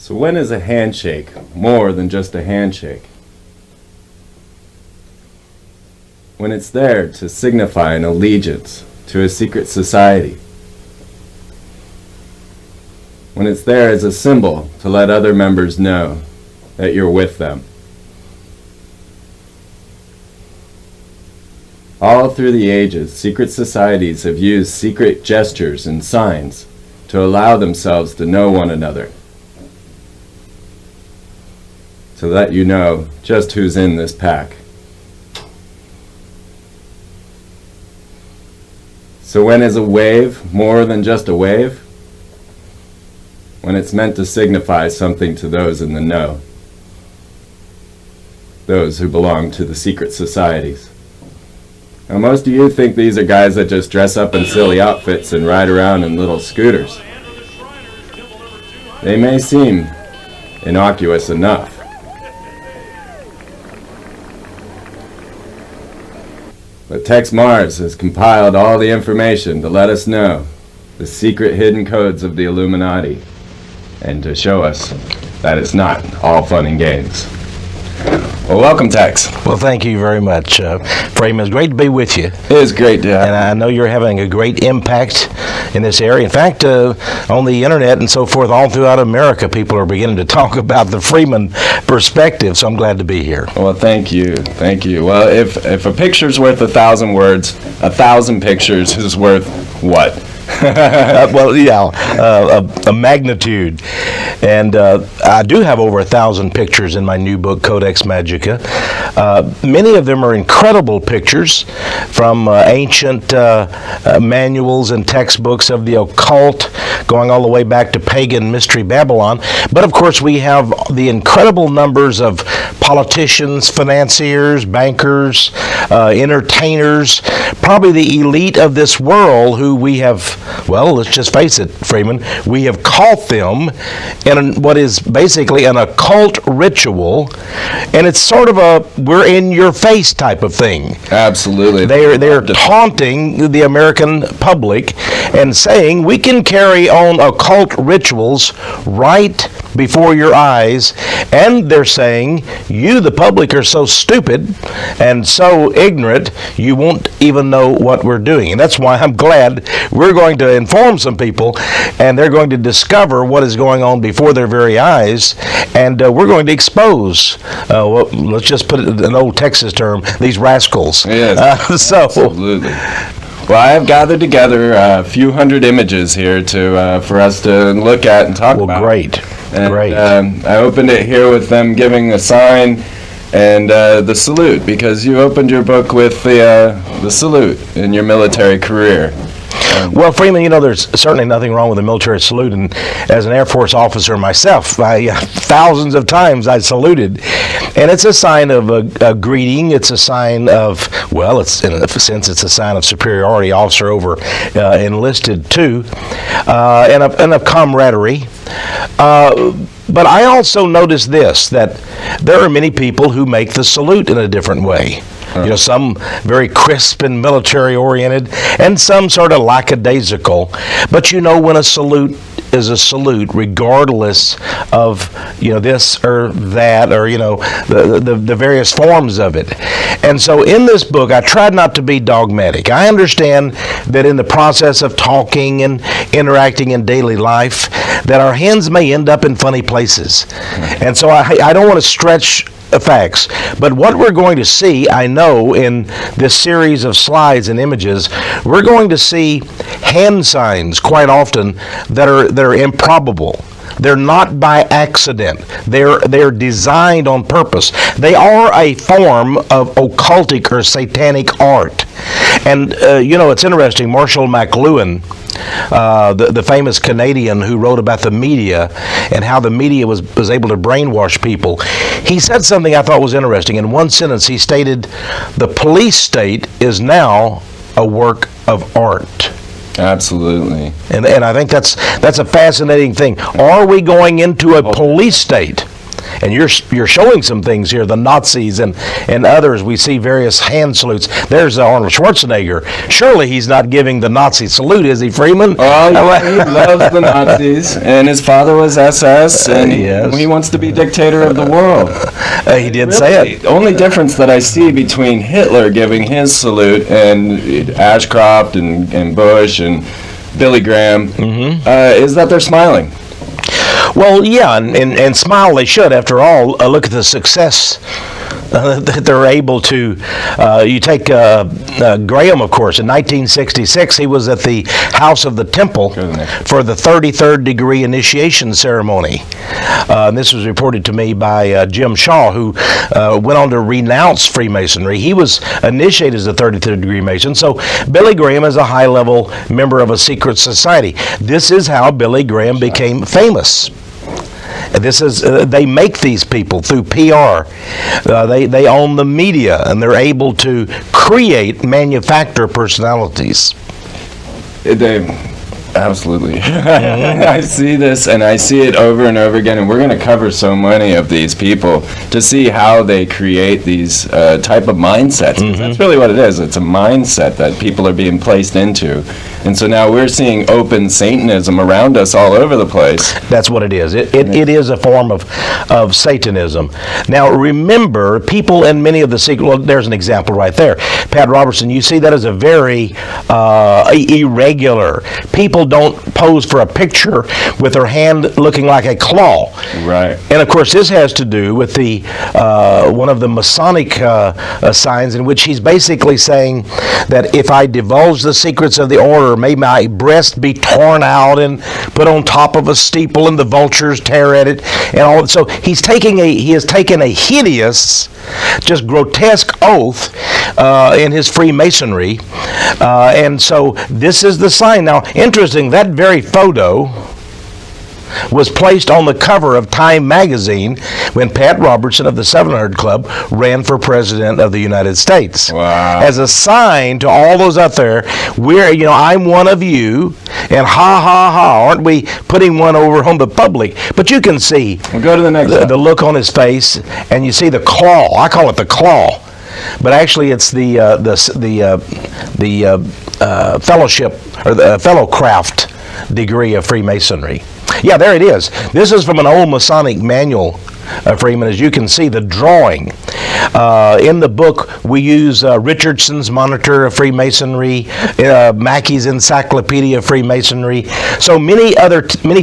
So when is a handshake more than just a handshake? When it's there to signify an allegiance to a secret society. When it's there as a symbol to let other members know that you're with them. All through the ages, secret societies have used secret gestures and signs to allow themselves to know one another, to let you know just who's in this pack. So when is a wave more than just a wave? When it's meant to signify something to those in the know, those who belong to the secret societies. Now most of you think these are guys that just dress up in silly outfits and ride around in little scooters. They may seem innocuous enough. But Tex Mars has compiled all the information to let us know the secret hidden codes of the Illuminati and to show us that it's not all fun and games. Well, welcome, Tex. Well, thank you very much, Freeman. It's great to be with you. It is great to have you. And I know you're having a great impact in this area. In fact, on the internet and so forth, all throughout America, people are beginning to talk about the Freeman perspective, so I'm glad to be here. Well, thank you. Thank you. Well, if a picture's worth 1,000 words, 1,000 pictures is worth what? A magnitude. And I do have over 1,000 pictures in my new book, Codex Magica. Many of them are incredible pictures from ancient manuals and textbooks of the occult, going all the way back to pagan mystery Babylon. But of course, we have the incredible numbers of politicians, financiers, bankers, entertainers, probably the elite of this world who we have, well, let's just face it, Freeman, we have caught them in what is basically an occult ritual, and it's sort of a we're in your face type of thing. Absolutely. They're taunting the American public and saying we can carry on occult rituals right before your eyes, and they're saying you, the public, are so stupid and so ignorant you won't even know what we're doing. And that's why I'm glad we're going to inform some people, and they're going to discover what is going on before their very eyes, and we're going to expose, well, let's just put it in an old Texas term, these rascals. Yes, absolutely. Well, I have gathered together a few hundred images here for us to look at and talk about. Well, great. And, great. I opened it here with them giving a sign and the salute, because you opened your book with the salute in your military career. Well, Freeman, you know, there's certainly nothing wrong with a military salute, and as an Air Force officer myself, thousands of times I saluted, and it's a sign of a greeting. It's a sign of, well, it's in a sense, it's a sign of superiority, officer over enlisted too, and of camaraderie. But I also noticed this, that there are many people who make the salute in a different way. You know, some very crisp and military-oriented, and some sort of lackadaisical. But you know, when a salute is a salute, regardless of, you know, this or that, or, you know, the various forms of it. And so in this book, I tried not to be dogmatic. I understand that in the process of talking and interacting in daily life, that our hands may end up in funny places. And so I don't want to stretch the facts, but what we're going to see, I know, in this series of slides and images, we're going to see hand signs quite often that are improbable. They're not by accident. They're designed on purpose. They are a form of occultic or satanic art. And you know, it's interesting. Marshall McLuhan, the famous Canadian who wrote about the media and how the media was able to brainwash people, he said something I thought was interesting. In one sentence, he stated, "The police state is now a work of art." Absolutely. And I think that's a fascinating thing. Are we going into a police state? And you're showing some things here, the Nazis and others. We see various hand salutes. There's Arnold Schwarzenegger. Surely he's not giving the Nazi salute, is he, Freeman? Oh, yeah, he loves the Nazis, and his father was SS, and he wants to be dictator of the world. He did say it. The only difference that I see between Hitler giving his salute and Ashcroft and Bush and Billy Graham is that they're smiling. Well, yeah, and smile they should. After all, look at the success that they're able to. You take Graham, of course. In 1966, he was at the House of the Temple for the 33rd degree initiation ceremony. And this was reported to me by Jim Shaw, who went on to renounce Freemasonry. He was initiated as a 33rd degree Mason. So Billy Graham is a high-level member of a secret society. This is how Billy Graham became famous. This is they make these people through PR. They own the media, and they're able to manufacture personalities. Absolutely. I see this, and I see it over and over again, and we're going to cover so many of these people to see how they create these type of mindsets. That's really what it is. It's a mindset that people are being placed into. And so now we're seeing open Satanism around us all over the place. That's what it is. It is a form of Satanism. Now remember, people in many of the secret, well, there's an example right there. Pat Robertson, you see that as a very irregular. People don't pose for a picture with their hand looking like a claw. Right. And of course this has to do with the one of the Masonic signs in which he's basically saying that if I divulge the secrets of the order, may my breast be torn out and put on top of a steeple and the vultures tear at it and all. So he has taken a hideous, just grotesque oath in his Freemasonry, and so this is the sign. Now, interesting, that very photo was placed on the cover of Time magazine when Pat Robertson of the 700 Club ran for president of the United States. Wow. As a sign to all those out there, I'm one of you, and ha ha ha, aren't we putting one over on the public? But you can see we'll go to the next the look on his face, and you see the claw. I call it the claw, but actually it's the fellowship or the fellowcraft degree of Freemasonry. Yeah, there it is. This is from an old Masonic manual, Freeman. As you can see, the drawing. In the book, we use Richardson's Monitor of Freemasonry, Mackey's Encyclopedia of Freemasonry. So many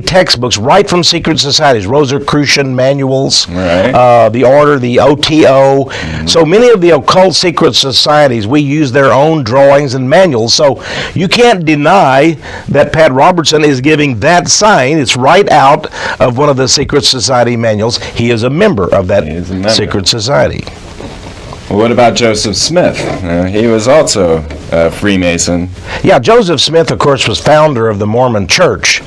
textbooks right from secret societies, Rosicrucian manuals, right. The Order, the OTO. Mm-hmm. So many of the occult secret societies, we use their own drawings and manuals. So you can't deny that Pat Robertson is giving that sign. It's right out of one of the secret society manuals. He is a member of that secret society. Well, what about Joseph Smith? He was also a Freemason. Yeah, Joseph Smith, of course, was founder of the Mormon Church.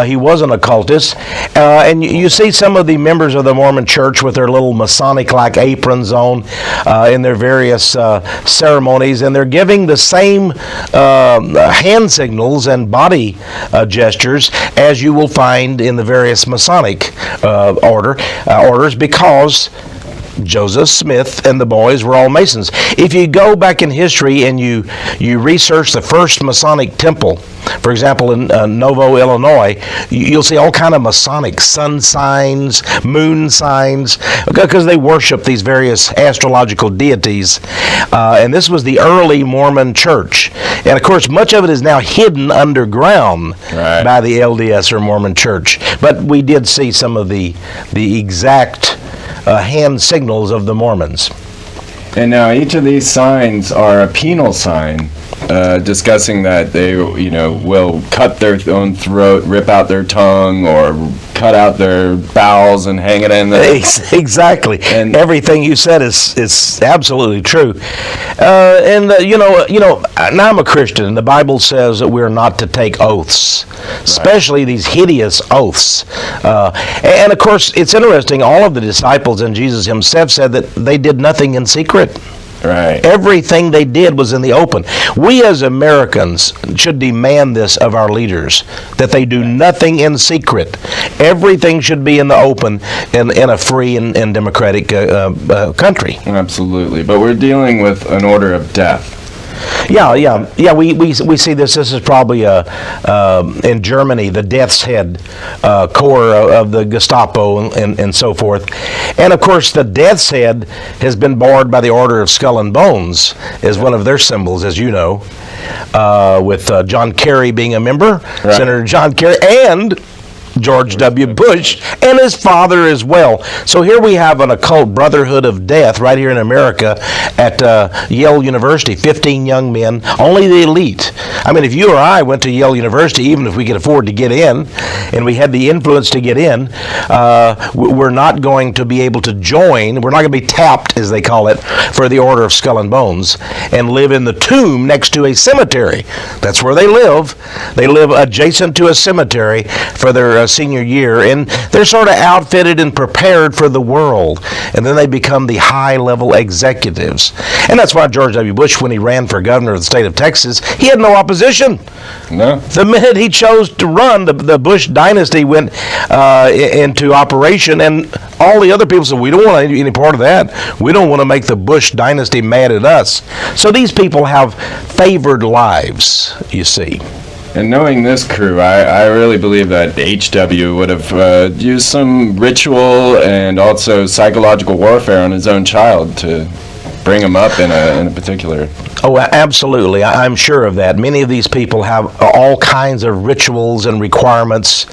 He was an occultist. And you see some of the members of the Mormon Church with their little Masonic-like aprons on in their various ceremonies, and they're giving the same hand signals and body gestures as you will find in the various Masonic orders, because Joseph Smith and the boys were all Masons. If you go back in history and you research the first Masonic temple, for example, in Novo, Illinois, you'll see all kind of Masonic sun signs, moon signs, because they worship these various astrological deities. And this was the early Mormon church. And of course, much of it is now hidden underground by the LDS or Mormon church. But we did see some of the exact hand signals of the Mormons. And now each of these signs are a penal sign, discussing that they, will cut their own throat, rip out their tongue, or cut out their bowels and hang it in the... Exactly. And everything you said is absolutely true. Now I'm a Christian, and the Bible says that we're not to take oaths, especially these hideous oaths. And of course, it's interesting, all of the disciples and Jesus himself said that they did nothing in secret. Right. Everything they did was in the open. We as Americans should demand this of our leaders, that they do nothing in secret. Everything should be in the open in a free and democratic country. Absolutely. But we're dealing with an order of death. Yeah. We see this. This is probably in Germany, the death's head corps of the Gestapo and so forth. And of course, the death's head has been barred by the Order of Skull and Bones as one of their symbols, as you know, with John Kerry being a member, right. Senator John Kerry, and George W. Bush, and his father as well. So here we have an occult brotherhood of death right here in America at Yale University. 15 young men, only the elite. I mean, if you or I went to Yale University, even if we could afford to get in, and we had the influence to get in, we're not going to be able to join. We're not going to be tapped, as they call it, for the Order of Skull and Bones, and live in the tomb next to a cemetery. That's where they live. They live adjacent to a cemetery for their senior year, and they're sort of outfitted and prepared for the world, and then they become the high-level executives. And that's why George W. Bush, when he ran for governor of the state of Texas, he had no opposition. No. The minute he chose to run, the Bush dynasty went into operation, and all the other people said, we don't want any part of that. We don't want to make the Bush dynasty mad at us. So these people have favored lives, you see. And knowing this crew, I really believe that H.W. would have used some ritual and also psychological warfare on his own child to bring him up in a particular... Oh, absolutely. I'm sure of that. Many of these people have all kinds of rituals and requirements.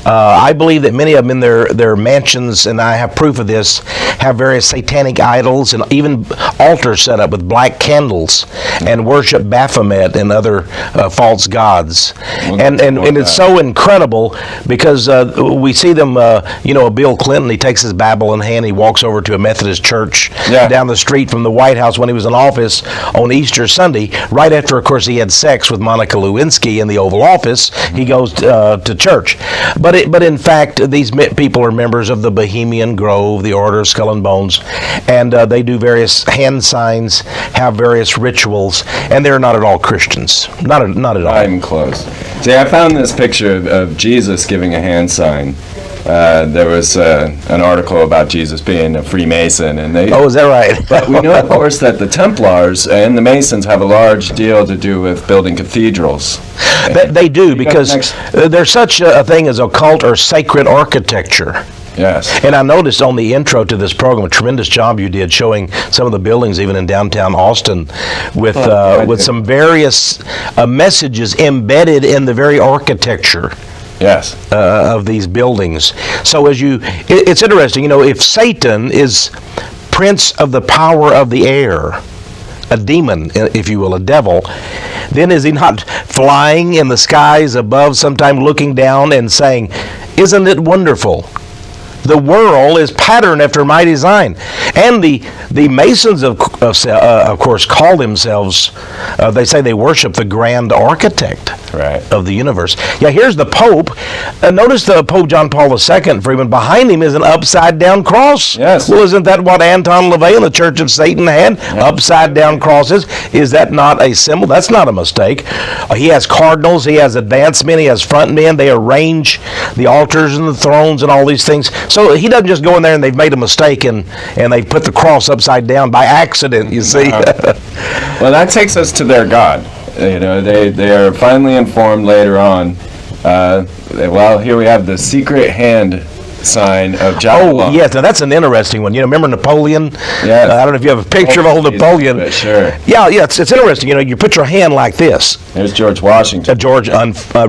I believe that many of them in their mansions, and I have proof of this, have various satanic idols and even altars set up with black candles and worship Baphomet and other false gods. And it's so incredible because we see them, Bill Clinton, he takes his Bible in hand, he walks over to a Methodist church down the street from the White House when he was in office on Easter Sunday. Right after, of course, he had sex with Monica Lewinsky in the Oval Office, he goes to church. But in fact, these people are members of the Bohemian Grove, the Order of Skull and Bones, and they do various hand signs, have various rituals, and they're not at all Christians. Not at all. Not even close. See, I found this picture of Jesus giving a hand sign. There was an article about Jesus being a Freemason, and they... Oh, is that right? But we know, of course, that the Templars and the Masons have a large deal to do with building cathedrals. They do, because there's such a thing as occult or sacred architecture. Yes. And I noticed on the intro to this program, a tremendous job you did showing some of the buildings, even in downtown Austin, with some various messages embedded in the very architecture. Yes. Of these buildings. So it's interesting, if Satan is prince of the power of the air, a demon, if you will, a devil, then is he not flying in the skies above, sometime looking down and saying, "Isn't it wonderful? The world is patterned after my design." And the Masons, of course, call themselves, they say they worship the grand architect of the universe. Yeah, here's the Pope. Notice the Pope John Paul II, Freeman, behind him is an upside-down cross. Yes. Well, isn't that what Anton LaVey and the Church of Satan had? Yeah. Upside-down crosses. Is that not a symbol? That's not a mistake. He has cardinals. He has advance men. He has front men. They arrange the altars and the thrones and all these things. So he doesn't just go in there and they've made a mistake and they've put the cross upside down by accident, you see. Well, that takes us to their God. They are finally informed later on. Well, here we have the secret hand sign of Jabulon. Oh, yes. Now, that's an interesting one. Remember Napoleon? Yes. I don't know if you have a picture of old Napoleon. Sure. Yeah, it's interesting. You put your hand like this. There's George Washington.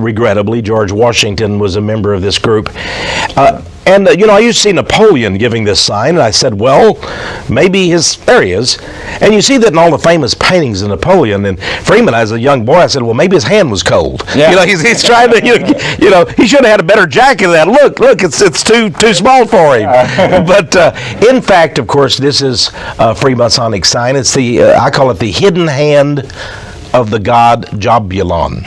Regrettably, George Washington was a member of this group. And, I used to see Napoleon giving this sign, and I said, well, maybe there he is. And you see that in all the famous paintings of Napoleon. And Freeman, as a young boy, I said, well, maybe his hand was cold. Yeah. He's trying to, he should have had a better jacket than that. Look, it's too small for him. But, in fact, of course, this is a Freemasonic sign. It's I call it the hidden hand of the god Jabulon.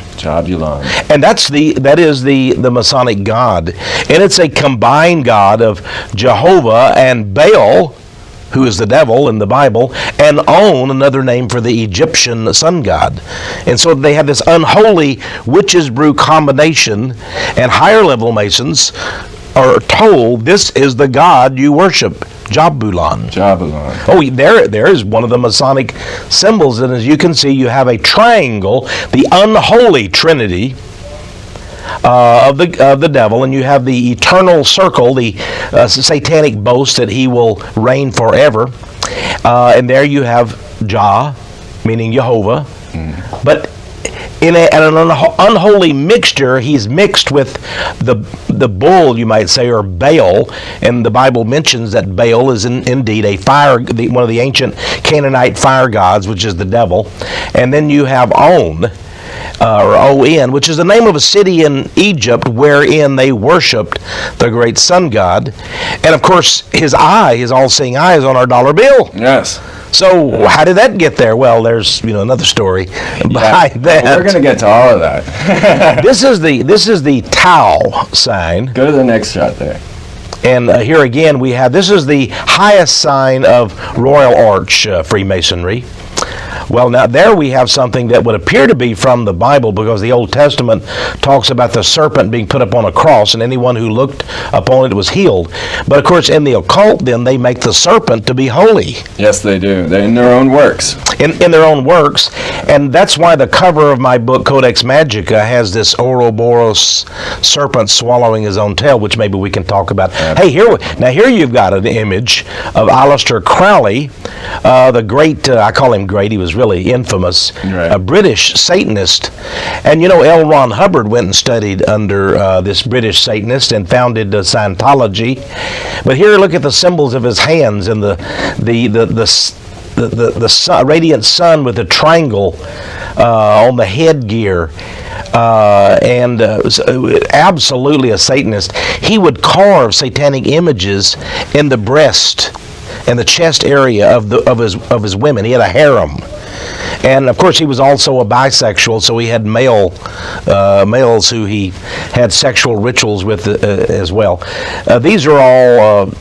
And that is the Masonic god. And it's a combined god of Jehovah and Baal, who is the devil in the Bible, and On, another name for the Egyptian sun god. And so they have this unholy witches brew combination, and higher level Masons are told this is the god you worship, Jabulon. Jabulon. Oh, there is one of the Masonic symbols, and as you can see, you have a triangle, the unholy trinity of the devil, and you have the eternal circle, the satanic boast that he will reign forever, and there you have Jah, meaning Jehovah, but in an unholy mixture, he's mixed with the bull, you might say, or Baal, and the Bible mentions that Baal is indeed a one of the ancient Canaanite fire gods, which is the devil, and then you have On, or On, which is the name of a city in Egypt wherein they worshipped the great sun god, and of course his all-seeing eye is on our dollar bill. Yes. So how did that get there? Well, there's another story behind that. We're going to get to all of that. This is the Tau sign. Go to the next shot there. And here again we have, this is the highest sign of Royal Arch Freemasonry. Well, now there we have something that would appear to be from the Bible, because the Old Testament talks about the serpent being put up on a cross, and anyone who looked upon it was healed. But of course, in the occult, then they make the serpent to be holy. Yes, they do. They're in their own works. In their own works, and that's why the cover of my book, Codex Magica, has this Ouroboros serpent swallowing his own tail, which maybe we can talk about. Hey, here you've got an image of Aleister Crowley, the great, I call him great, he was really infamous, right, a British Satanist. And L. Ron Hubbard went and studied under this British Satanist and founded Scientology. But here, look at the symbols of his hands and the sun, radiant sun with the triangle on the headgear. Absolutely a Satanist. He would carve satanic images in the breast and the chest area of his women. He had a harem. And of course, he was also a bisexual, so he had males who he had sexual rituals with as well. These are all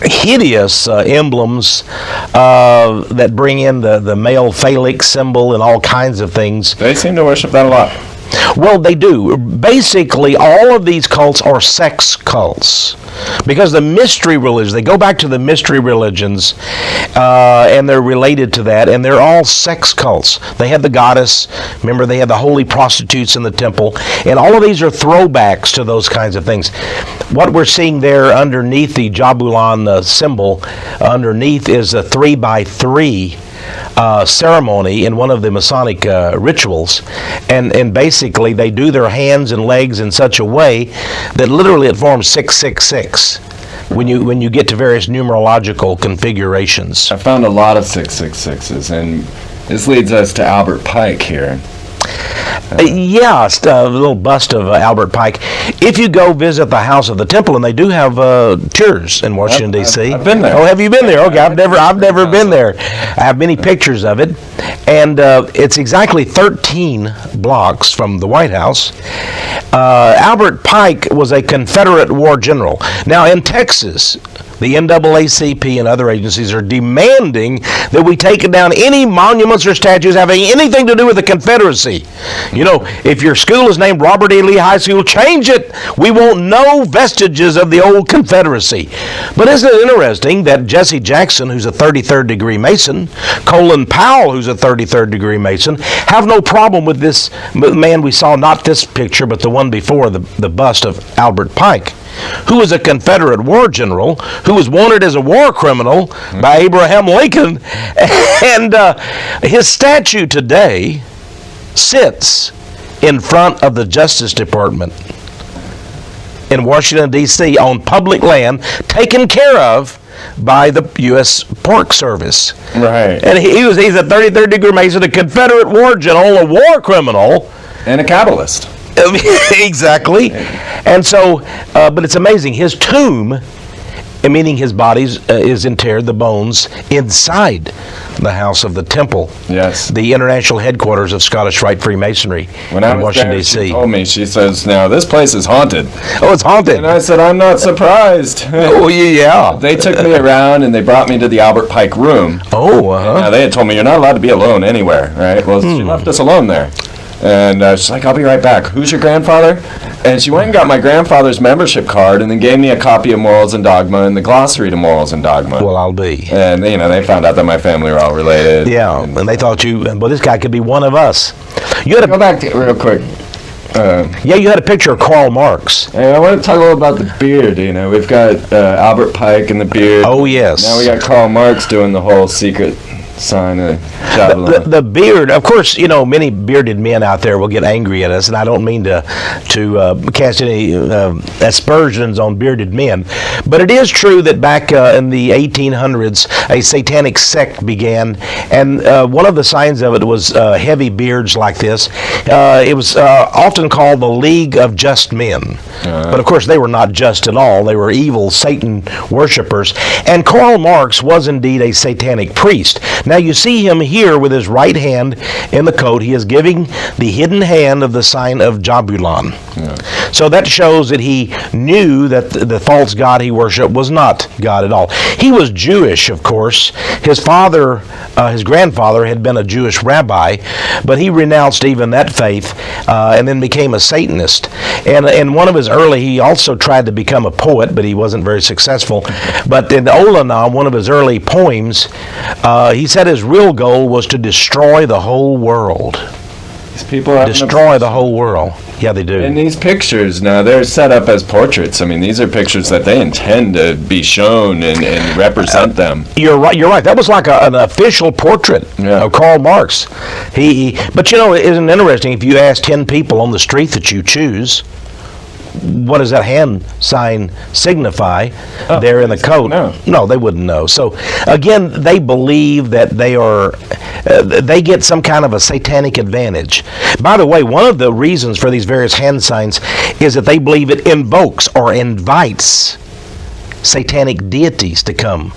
hideous emblems that bring in the male phallic symbol and all kinds of things. They seem to worship that a lot. Well, they do. Basically, all of these cults are sex cults, because the mystery religions, they go back to the mystery religions, and they're related to that, and they're all sex cults. They had the goddess, remember, they had the holy prostitutes in the temple, and all of these are throwbacks to those kinds of things. What we're seeing there underneath the Jabulon symbol, underneath is a 3x3 ceremony in one of the Masonic rituals, and basically they do their hands and legs in such a way that literally it forms 666 when you get to various numerological configurations. I found a lot of 666s, and this leads us to Albert Pike here. Yes, a little bust of Albert Pike. If you go visit the House of the Temple, and they do have tours in Washington D.C. I've been there. Oh, have you been there? Okay, I've never been there. I have many pictures of it, and it's exactly 13 blocks from the White House. Albert Pike was a Confederate war general. Now in Texas, the NAACP and other agencies are demanding that we take down any monuments or statues having anything to do with the Confederacy. If your school is named Robert E. Lee High School, change it. We want no vestiges of the old Confederacy. But isn't it interesting that Jesse Jackson, who's a 33rd degree Mason, Colin Powell, who's a 33rd degree Mason, have no problem with this man we saw, not this picture, but the one before, the bust of Albert Pike, who was a Confederate war general, who was wanted as a war criminal by Abraham Lincoln, and his statue today sits in front of the Justice Department in Washington, D.C. on public land, taken care of by the U.S. Park Service. Right. And he's a 33rd degree Mason, a Confederate war general, a war criminal, and a capitalist. Exactly. And so, but it's amazing. His tomb and meaning his body is interred, the bones, inside the house of the temple. Yes. The international headquarters of Scottish Rite Freemasonry When I in was Washington, there, D.C. she told me, she says, now this place is haunted. Oh, it's haunted. And I said, I'm not surprised. Oh, yeah. They took me around and they brought me to the Albert Pike room. Oh, Now, they had told me you're not allowed to be alone anywhere, right? Well, she left us alone there. And she's like, I'll be right back. Who's your grandfather? And she went and got my grandfather's membership card and then gave me a copy of Morals and Dogma and the glossary to Morals and Dogma. Well, I'll be. And, they found out that my family were all related. Yeah, and they thought well, this guy could be one of us. You had Go back to, real quick. you had a picture of Karl Marx. Hey, I want to talk a little about the beard. We've got Albert Pike and the beard. Oh, yes. Now we got Karl Marx doing the whole secret sign of Babylon. The beard, of course, many bearded men out there will get angry at us, and I don't mean to cast any aspersions on bearded men, but it is true that back in the 1800s, a satanic sect began, and one of the signs of it was heavy beards like this. It was often called the League of Just Men, but of course they were not just at all. They were evil Satan worshippers, and Karl Marx was indeed a satanic priest. Now you see him here with his right hand in the coat. He is giving the hidden hand of the sign of Jabulon. So that shows that he knew that the false god he worshiped was not God at all. He was Jewish, of course. His father, his grandfather, had been a Jewish rabbi, but he renounced even that faith and then became a Satanist. And in one of his he also tried to become a poet, but he wasn't very successful. But in Olanam, one of his early poems, he said his real goal was to destroy the whole world. These people have destroy the whole world. Yeah, they do. And these pictures, now, they're set up as portraits. These are pictures that they intend to be shown and represent them. You're right. That was like an official portrait of Karl Marx. But isn't it interesting, if you ask 10 people on the street that you choose, what does that hand sign signify there in the coat? No, they wouldn't know. So again, they believe that they get some kind of a satanic advantage. By the way, one of the reasons for these various hand signs is that they believe it invokes or invites satanic deities to come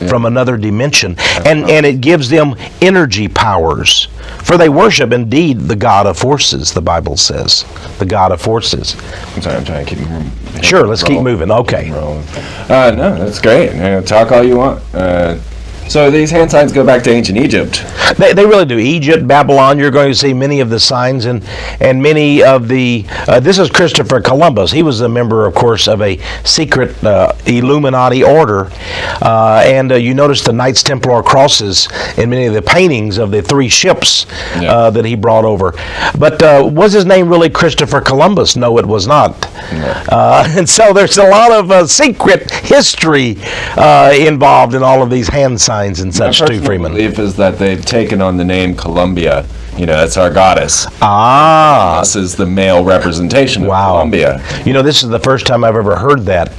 from another dimension, and it gives them energy powers, for they worship indeed the God of forces. The Bible says the God of forces. I'm sorry, I'm trying to keep moving. Sure, let's keep moving. Okay. No, that's great. Talk all you want. So these hand signs go back to ancient Egypt. They really do. Egypt, Babylon, you're going to see many of the signs and many of the... this is Christopher Columbus. He was a member, of course, of a secret Illuminati order. And you notice the Knights Templar crosses in many of the paintings of the 3 ships that he brought over. But was his name really Christopher Columbus? No, it was not. And so there's a lot of secret history involved in all of these hand signs and such too, Freeman. My belief is that they've taken on the name Columbia. That's our goddess. This is the male representation of Columbia. This is the first time I've ever heard that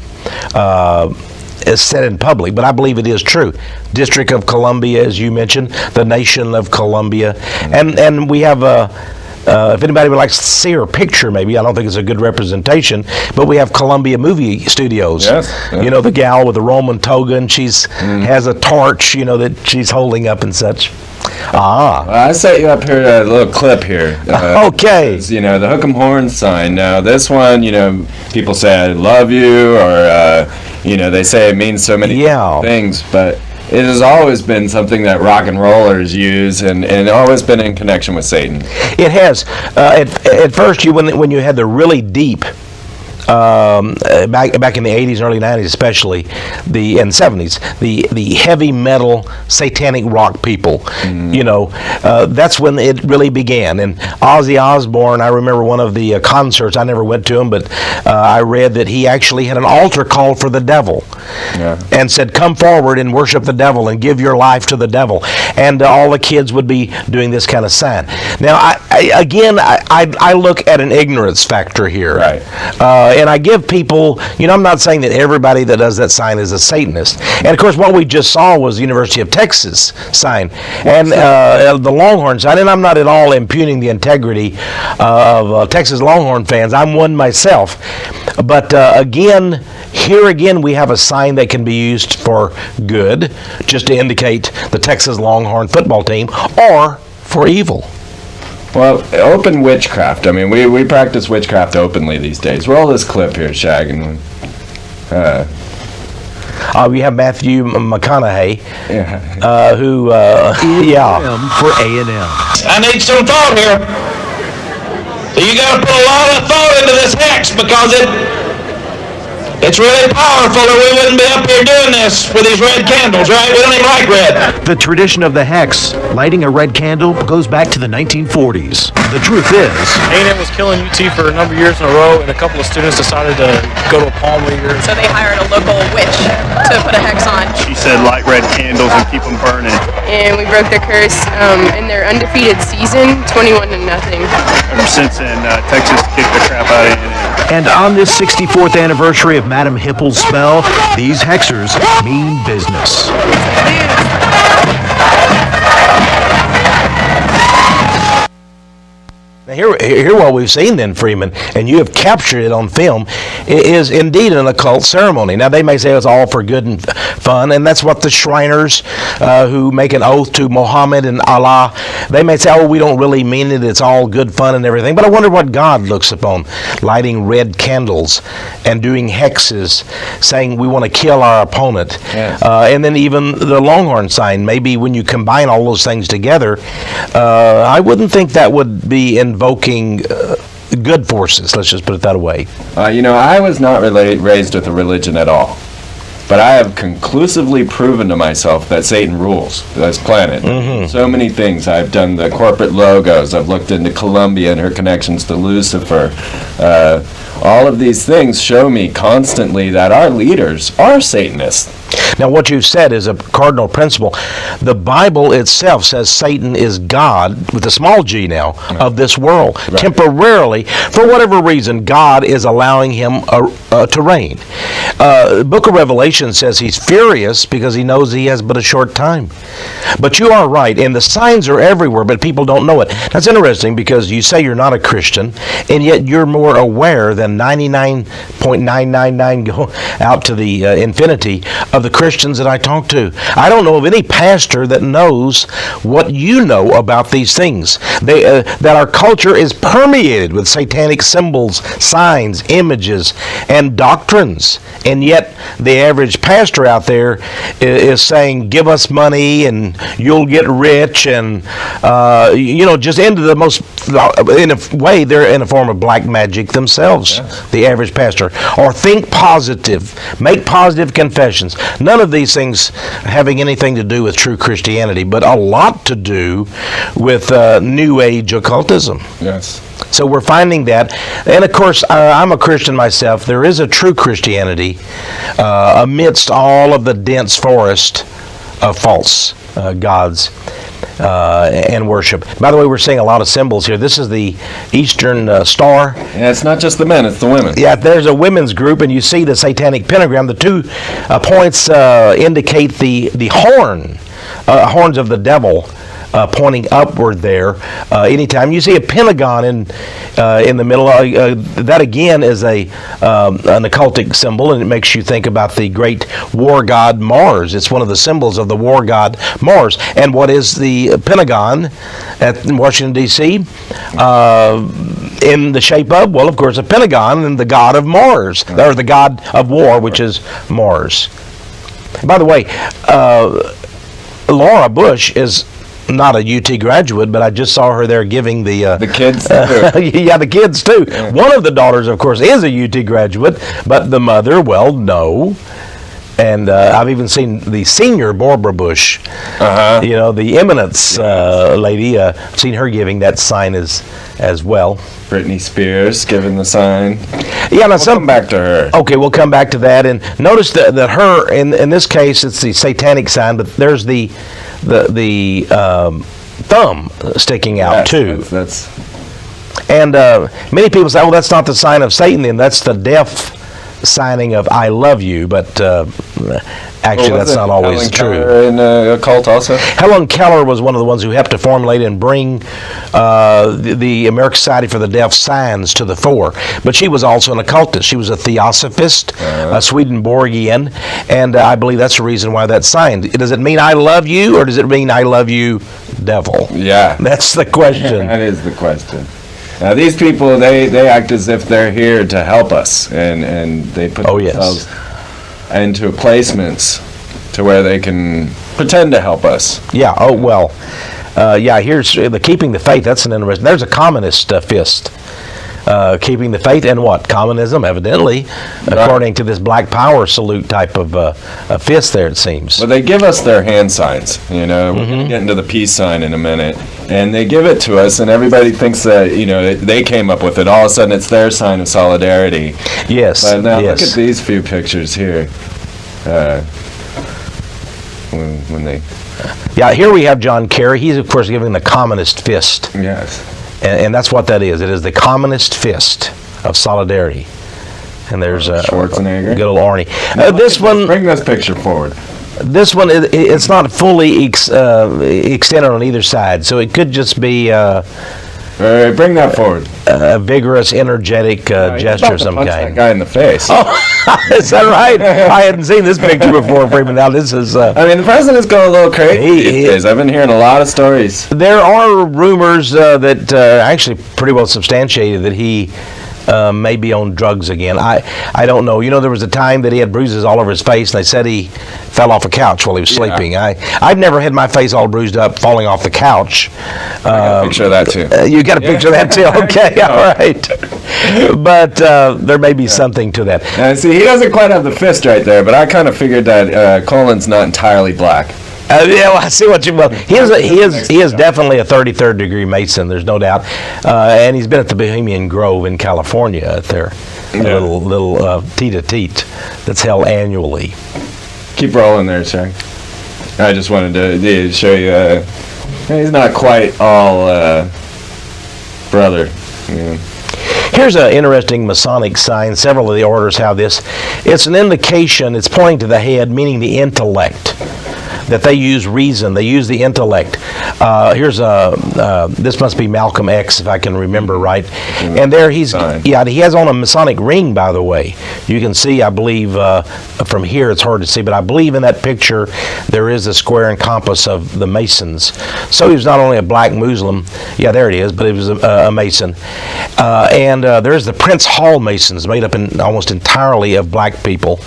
is said in public, but I believe it is true. District of Columbia, as you mentioned, the nation of Columbia, and we have if anybody would like to see her picture, maybe, I don't think it's a good representation, but we have Columbia Movie Studios. Yes. The gal with the Roman toga, and she's has a torch, that she's holding up and such. Well, I set you up here a little clip here. Okay. The hook 'em horn sign. Now, this one, people say I love you, or, they say it means so many things, but it has always been something that rock and rollers use, and always been in connection with Satan. It has. At first, when you had the really deep, back in the 80s and early 90s especially, and 70s, the heavy metal satanic rock people, that's when it really began. And Ozzy Osbourne, I remember one of the concerts, I never went to him, but I read that he actually had an altar call for the devil and said, come forward and worship the devil and give your life to the devil. And all the kids would be doing this kind of sign. Now, I look at an ignorance factor here. Right. And I give people, I'm not saying that everybody that does that sign is a Satanist. And of course, what we just saw was the University of Texas sign and the Longhorn sign. And I'm not at all impugning the integrity of Texas Longhorn fans. I'm one myself. But here again, we have a sign that can be used for good, just to indicate the Texas Longhorn football team, or for evil. Well, open witchcraft. I mean, we practice witchcraft openly these days. Roll this clip here, Shag. And we have Matthew McConaughey, who, for A&M. I need some thought here. So you got to put a lot of thought into this hex, because it's really powerful, or we wouldn't be up here doing this with these red candles, right? We don't even like red. The tradition of the hex, lighting a red candle, goes back to the 1940s. The truth is, A&M was killing UT for a number of years in a row, and a couple of students decided to go to a palm reader. So they hired a local witch to put a hex on. She said light red candles and keep them burning. And we broke their curse in their undefeated season, 21-0. Ever since then, Texas kicked the crap out of A&M. and on this 64th anniversary of Madam Hippel's spell, these hexers mean business. Now here what we've seen then, Freeman, and you have captured it on film, is indeed an occult ceremony. Now they may say it's all for good and fun, and that's what the Shriners who make an oath to Muhammad and Allah, they may say, oh, we don't really mean it, it's all good fun and everything. But I wonder what God looks upon, lighting red candles and doing hexes, saying we want to kill our opponent. Yes. And then even the Longhorn sign, maybe when you combine all those things together, I wouldn't think that would be invoking good forces, let's just put it that way. I was not raised with a religion at all. But I have conclusively proven to myself that Satan rules this planet. Mm-hmm. So many things. I've done the corporate logos. I've looked into Columbia and her connections to Lucifer. All of these things show me constantly that our leaders are Satanists. Now, what you've said is a cardinal principle. The Bible itself says Satan is God, with a small g now, of this world. Right. Temporarily, for whatever reason, God is allowing him to reign. The book of Revelation says he's furious because he knows he has but a short time. But you are right, and the signs are everywhere, but people don't know it. That's interesting because you say you're not a Christian, and yet you're more aware than 99.999 go out to the infinity of the Christians that I talk to. I don't know of any pastor that knows what you know about these things. That our culture is permeated with satanic symbols, signs, images, and doctrines. And yet the average pastor out there is saying, give us money and you'll get rich, and just into the most, in a way, they're in a form of black magic themselves. Yes. The average pastor. Or think positive, make positive confessions. None of these things having anything to do with true Christianity, but a lot to do with New Age occultism. Yes. So we're finding that. And of course, I'm a Christian myself. There is a true Christianity amidst all of the dense forest of false gods and worship. By the way, we're seeing a lot of symbols here. This is the Eastern Star. Yeah, it's not just the men, it's the women. Yeah, there's a women's group, and you see the satanic pentagram. The 2 points indicate the horns of the devil. Pointing upward there. Anytime you see a pentagon in the middle, that again is an occultic symbol, and it makes you think about the great war god Mars. It's one of the symbols of the war god Mars. And what is the pentagon in Washington, D.C.? In the shape of, well, of course, a pentagon and the god of Mars, or the god of war, which is Mars. By the way, Laura Bush is not a UT graduate, but I just saw her there giving the kids too. Yeah, the kids too. Yeah. One of the daughters, of course, is a UT graduate, but the mother, well, no. And I've even seen the senior Barbara Bush, the eminence lady. Seen her giving that sign as well. Britney Spears giving the sign. Yeah, now we'll come back to her. Okay, we'll come back to that. And notice that her, in this case, it's the satanic sign, but there's the thumb sticking out too. That's And many people say, "Oh, that's not the sign of Satan. Then that's the deaf signing of I love you." But actually, that's not always true. In occult also. Helen Keller was one of the ones who helped to formulate and bring the American Society for the Deaf signs to the fore. But she was also an occultist. She was a theosophist, a Swedenborgian, and I believe that's the reason why that's signed. Does it mean I love you, or does it mean I love you, devil? Yeah. That's the question. That is the question. Now, these people, they act as if they're here to help us, and they put themselves into placements to where they can pretend to help us. Yeah, here's the keeping the faith. That's an interesting. There's a communist fist. Keeping the faith and what? Communism, evidently, according to this Black Power salute type of fist there, it seems. Well, they give us their hand signs, you know. We're going to get into the peace sign in a minute. And they give it to us, and everybody thinks that, you know, they came up with it. All of a sudden, it's their sign of solidarity. Yes, But now look at these few pictures here. When they... Yeah, here we have John Kerry. He's, of course, giving the communist fist. Yes. And that's what that is. It is the communist fist of solidarity. And there's Schwarzenegger. Good old Arnie. This one. Bring this picture forward. This one, it's not fully extended on either side, so it could just be bring that forward. A vigorous, energetic gesture of some kind. That guy in the face. Oh, is that right? I hadn't seen this picture before, Freeman. Now this is. I mean, the president's going a little crazy these days. I've been hearing a lot of stories. There are rumors that actually pretty well substantiated that he may be on drugs again. I don't know. You know, there was a time that he had bruises all over his face, and they said he fell off a couch while he was sleeping. I've never had my face all bruised up falling off the couch. I got a picture of that too. You got a picture of that too? Okay, all right. But there may be something to that. See, he doesn't quite have the fist right there, but I kind of figured that Colin's not entirely black. Yeah, well, I see what you mean. He is definitely a 33rd degree Mason. There's no doubt, and he's been at the Bohemian Grove in California at their little teat-a-teat that's held annually. Keep rolling there, Shaq. I just wanted to show you. He's not quite all brother. Yeah. Here's an interesting Masonic sign. Several of the orders have this. It's an indication. It's pointing to the head, meaning the intellect. That they use reason, they use the intellect. Here's this must be Malcolm X, if I can remember right. And there he has on a Masonic ring, by the way. You can see, I believe, from here it's hard to see, but I believe in that picture there is a square and compass of the Masons. So he was not only a black Muslim, there it is, but he was a Mason. And there's the Prince Hall Masons, made up almost entirely of black people,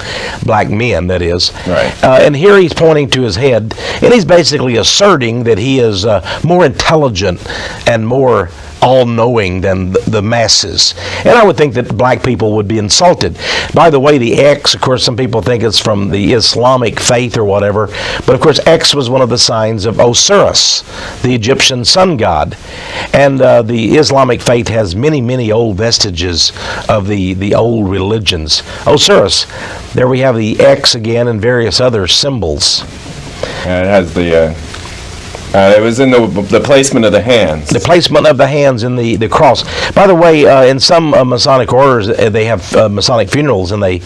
black men, that is. Right. And here he's pointing to his head, and he's basically asserting that he is more intelligent and more all-knowing than the masses. And I would think that black people would be insulted. By the way, the X, of course, some people think it's from the Islamic faith or whatever, but of course X was one of the signs of Osiris, the Egyptian sun god. And the Islamic faith has many, many old vestiges of the old religions. Osiris, there we have the X again and various other symbols. It has the it was in the placement of the hands. The placement of the hands in the cross. By the way, in some Masonic orders, they have Masonic funerals, and they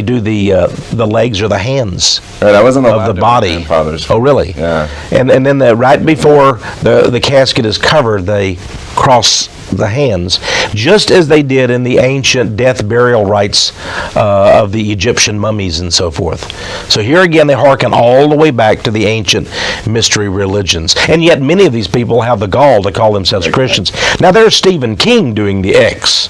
do the legs or the hands I wasn't of the body. Oh, really? Yeah. And then right before the casket is covered, they cross the hands, just as they did in the ancient death burial rites of the Egyptian mummies and so forth. So here again, they hearken all the way back to the ancient mystery religions. And yet many of these people have the gall to call themselves Christians. Now there's Stephen King doing the X.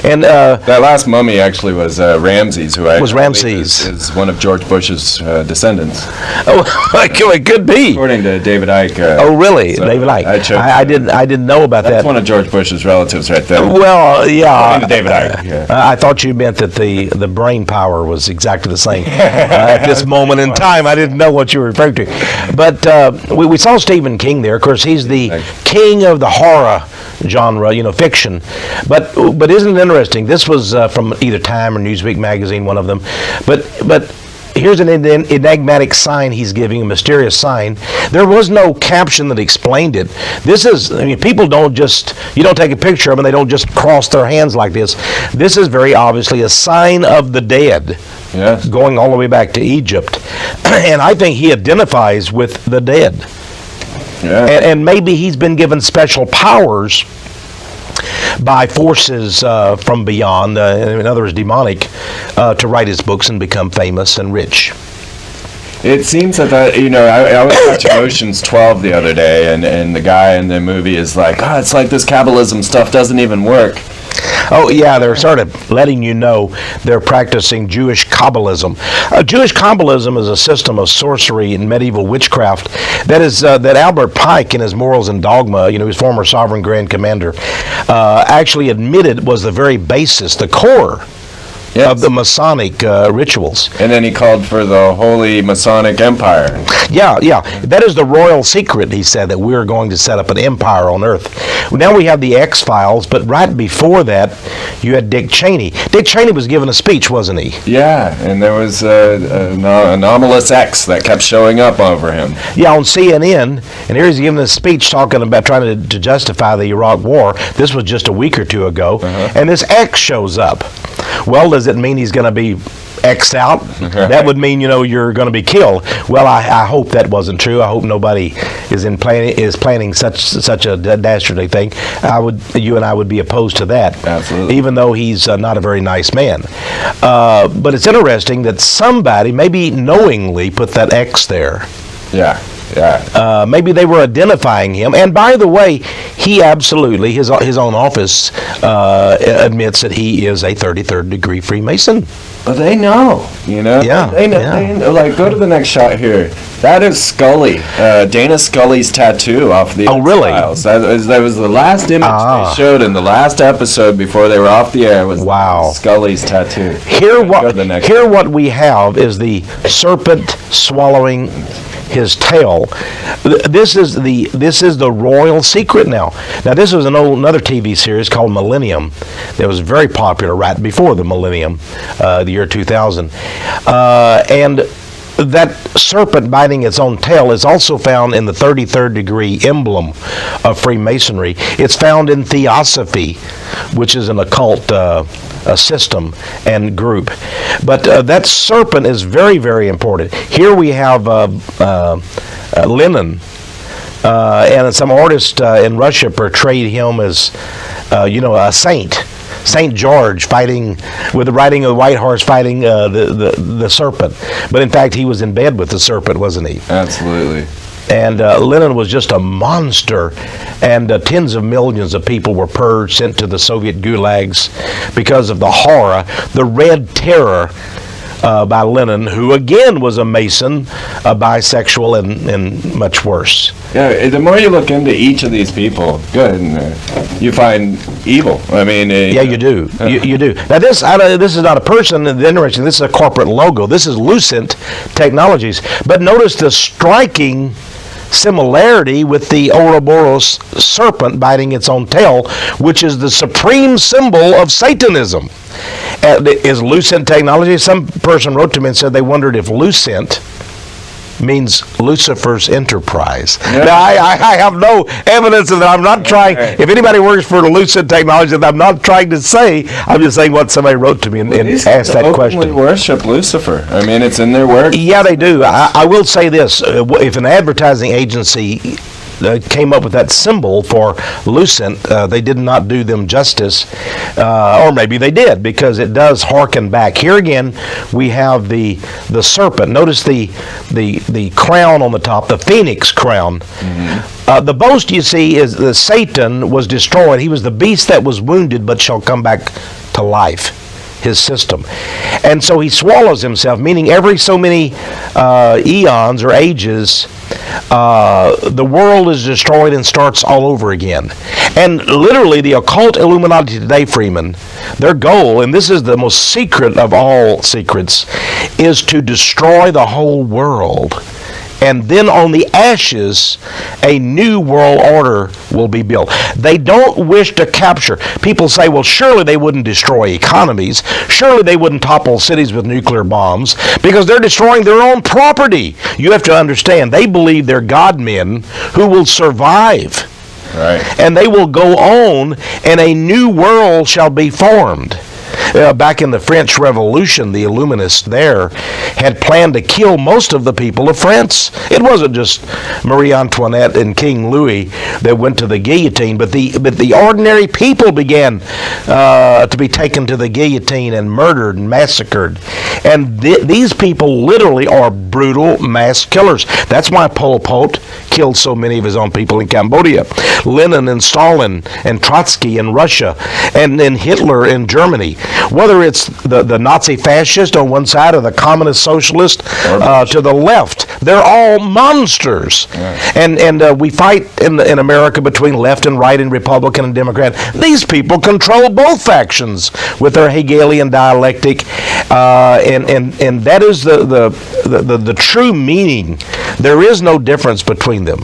And that last mummy actually was Ramses, who is one of George Bush's descendants. Oh, it could be. According to David Ike. Oh, really? So David Ike. I didn't know about that. That's one of George Bush's relatives right there. Well, yeah. According to David Ike. Yeah. I thought you meant that the brain power was exactly the same at this moment in time. I didn't know what you were referring to. But we saw Stephen King there. Of course, he's the king of the horror genre, fiction. But isn't it interesting? This was from either Time or Newsweek magazine, one of them. But here's an enigmatic sign he's giving, a mysterious sign. There was no caption that explained it. This is, I mean, people don't just, you don't take a picture of them and they don't just cross their hands like this. This is very obviously a sign of the dead. Yes. Going all the way back to Egypt. And I think he identifies with the dead. Yeah. And maybe he's been given special powers by forces from beyond, in other words, demonic, to write his books and become famous and rich. It seems that, you know, I was watching Ocean's 12 the other day, and the guy in the movie is like, oh, it's like this Kabbalism stuff doesn't even work. Oh, yeah, they're sort of letting you know they're practicing Jewish Kabbalism. Jewish Kabbalism is a system of sorcery and medieval witchcraft that Albert Pike, in his Morals and Dogma, you know, his former sovereign grand commander, actually admitted was the very basis, the core of the Masonic rituals. And then he called for the Holy Masonic Empire. Yeah. That is the royal secret, he said, that we're going to set up an empire on Earth. Now we have the X-Files, but right before that, you had Dick Cheney. Dick Cheney was given a speech, wasn't he? Yeah, and there was an anomalous X that kept showing up over him. Yeah, on CNN, and here he's giving a speech talking about trying to justify the Iraq War. This was just a week or two ago, and this X shows up. Well, does it mean he's going to be X'd out? That would mean, you know, you're going to be killed. Well, I hope that wasn't true. I hope nobody is planning such a dastardly thing. You and I would be opposed to that. Absolutely. Even though he's not a very nice man. But it's interesting that somebody, maybe knowingly, put that X there. Yeah. Maybe they were identifying him. And by the way, he absolutely, his own office admits that he is a 33rd degree Freemason. But they know, you know? Yeah. They know, like, go to the next shot here. That is Scully, Dana Scully's tattoo off the X-Files. That was the last image they showed in the last episode before they were off the air. Was Scully's tattoo. Here what we have is the serpent swallowing his tail. This is the royal secret now. Now this was another TV series called Millennium that was very popular right before the millennium, the year 2000, and that serpent biting its own tail is also found in the 33rd degree emblem of Freemasonry. It's found in Theosophy, which is an occult system and group. But that serpent is very, very important. Here we have Lenin, and some artists in Russia portrayed him as, a saint. Saint George fighting with the riding of the white horse, fighting the serpent. But in fact, he was in bed with the serpent, wasn't he? Absolutely. And Lenin was just a monster, and tens of millions of people were purged, sent to the Soviet gulags because of the horror, the Red Terror by Lenin, who again was a Mason, a bisexual, and much worse. Yeah, the more you look into each of these people, you find evil. I mean, yeah, you do. You do. Now, this is not a person. Interesting. This is a corporate logo. This is Lucent Technologies. But notice the striking similarity with the Ouroboros serpent biting its own tail, which is the supreme symbol of Satanism. Is Lucent Technology? Some person wrote to me and said they wondered if Lucent means Lucifer's enterprise. Yeah. Now, I have no evidence of that. I'm not trying, if anybody works for Lucent Technology, I'm not trying to say, I'm just saying what somebody wrote to me and asked that question. They worship Lucifer. I mean, it's in their work. Yeah, they do. I will say this. If an advertising agency came up with that symbol for Lucent, they did not do them justice, or maybe they did, because it does harken back. Here again, we have the serpent. Notice the crown on the top, the phoenix crown. Mm-hmm. The boast, you see, is that Satan was destroyed. He was the beast that was wounded, but shall come back to life. His system. And so he swallows himself, meaning every so many eons or ages, the world is destroyed and starts all over again. And literally the occult Illuminati today, Freeman, their goal, and this is the most secret of all secrets, is to destroy the whole world and then on the ashes, a new world order will be built. They don't wish to capture. People say, well, surely they wouldn't destroy economies. Surely they wouldn't topple cities with nuclear bombs because they're destroying their own property. You have to understand, they believe they're God men who will survive. Right. And they will go on, and a new world shall be formed. Back in the French Revolution, the Illuminists there had planned to kill most of the people of France. It wasn't just Marie Antoinette and King Louis that went to the guillotine, but the ordinary people began to be taken to the guillotine and murdered and massacred. And these people literally are brutal mass killers. That's why Pol Pot killed so many of his own people in Cambodia. Lenin and Stalin and Trotsky in Russia, and then Hitler in Germany. Whether it's the Nazi fascist on one side or the communist socialist to the left, they're all monsters. Yeah. And we fight in America between left and right and Republican and Democrat. These people control both factions with their Hegelian dialectic, and that is the true meaning. There is no difference between them.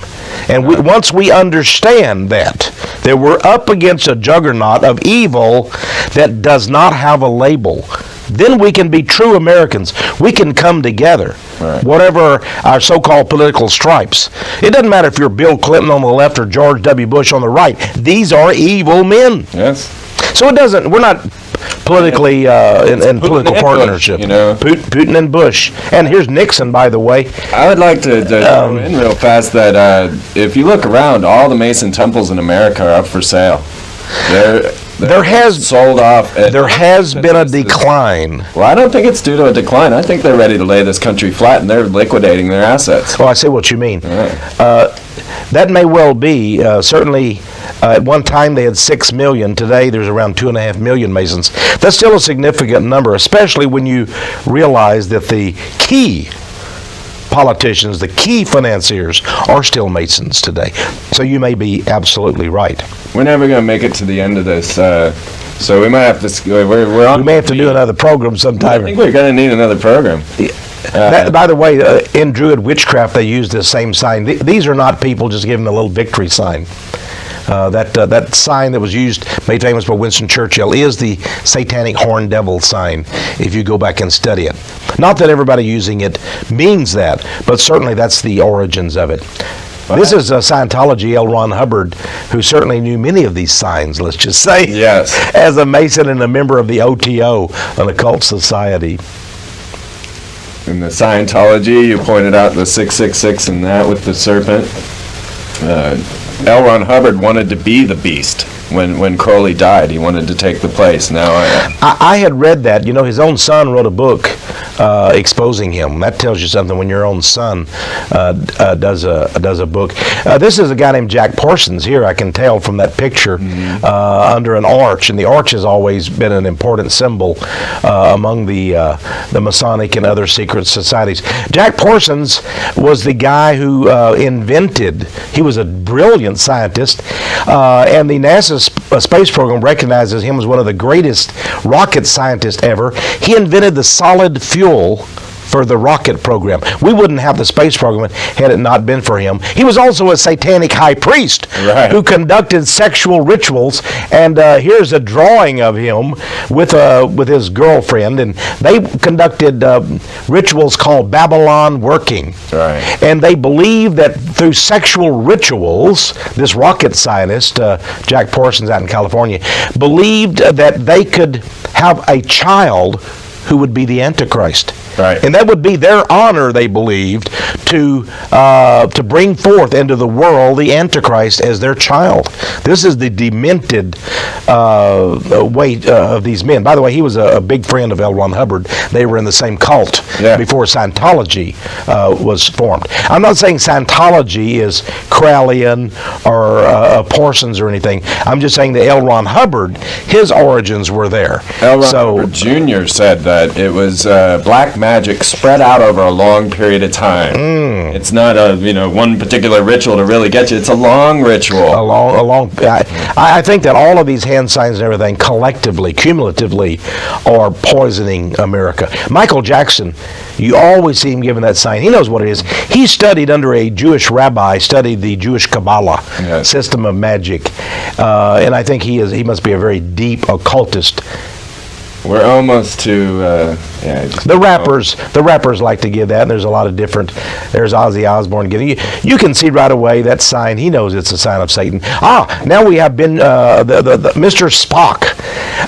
And once we understand that we're up against a juggernaut of evil that does not have a label, then we can be true Americans. We can come together, right, whatever our so-called political stripes. It doesn't matter if you're Bill Clinton on the left or George W. Bush on the right. These are evil men. Yes. So we're not politically in political partnership. Bush, you know? Putin and Bush. And here's Nixon, by the way. I would like to throw in real fast that if you look around, all the Mason temples in America are up for sale. There has sold off. There has been a decline. Well, I don't think it's due to a decline. I think they're ready to lay this country flat, and they're liquidating their assets. Oh, I see what you mean. Right. That may well be. Certainly, at one time they had 6 million. Today there's around 2.5 million Masons. That's still a significant number, especially when you realize that the key politicians, the key financiers, are still Masons today. So you may be absolutely right. We're never going to make it to the end of this, so we might have to. We're on. We may have to do another program sometime. I think we're going to need another program. By the way, in Druid witchcraft, they use this same sign. These are not people just giving a little victory sign. That sign that was used, made famous by Winston Churchill, is the satanic horned devil sign, if you go back and study it. Not that everybody using it means that, but certainly that's the origins of it. This is Scientology, L. Ron Hubbard, who certainly knew many of these signs, let's just say, yes, as a Mason and a member of the OTO, an occult society. In the Scientology, you pointed out the 666 and that with the serpent. L. Ron Hubbard wanted to be the beast. When Crowley died, he wanted to take the place. Now I had read that. You know, his own son wrote a book exposing him. That tells you something when your own son does a book. This is a guy named Jack Parsons here. I can tell from that picture under an arch, and the arch has always been an important symbol among the Masonic and other secret societies. Jack Parsons was the guy who invented. He was a brilliant scientist, and the NASA space program recognizes him as one of the greatest rocket scientists ever. He invented the solid fuel for the rocket program. We wouldn't have the space program had it not been for him. He was also a satanic high priest, right, who conducted sexual rituals. And here's a drawing of him with his girlfriend, and they conducted rituals called Babylon working. Right. And they believed that through sexual rituals, this rocket scientist, Jack Parsons out in California, believed that they could have a child who would be the Antichrist. Right. And that would be their honor, they believed, to bring forth into the world the Antichrist as their child. This is the demented way of these men. By the way, he was a big friend of L. Ron Hubbard. They were in the same cult before Scientology was formed. I'm not saying Scientology is Crowleyan or Parsons or anything. I'm just saying that L. Ron Hubbard, his origins were there. L. Ron Hubbard Jr. said that that it was black magic spread out over a long period of time. It's not a one particular ritual to really get you. It's a long ritual. I think that all of these hand signs and everything collectively, cumulatively, are poisoning America. Michael Jackson, you always see him giving that sign. He knows what it is. He studied under a Jewish rabbi, studied the Jewish Kabbalah system of magic, and I think he must be a very deep occultist. We're almost to the rappers like to give that, and there's a lot of different. There's Ozzy Osbourne giving you can see right away that sign. He knows it's a sign of Satan. Now we have been the Mr. Spock.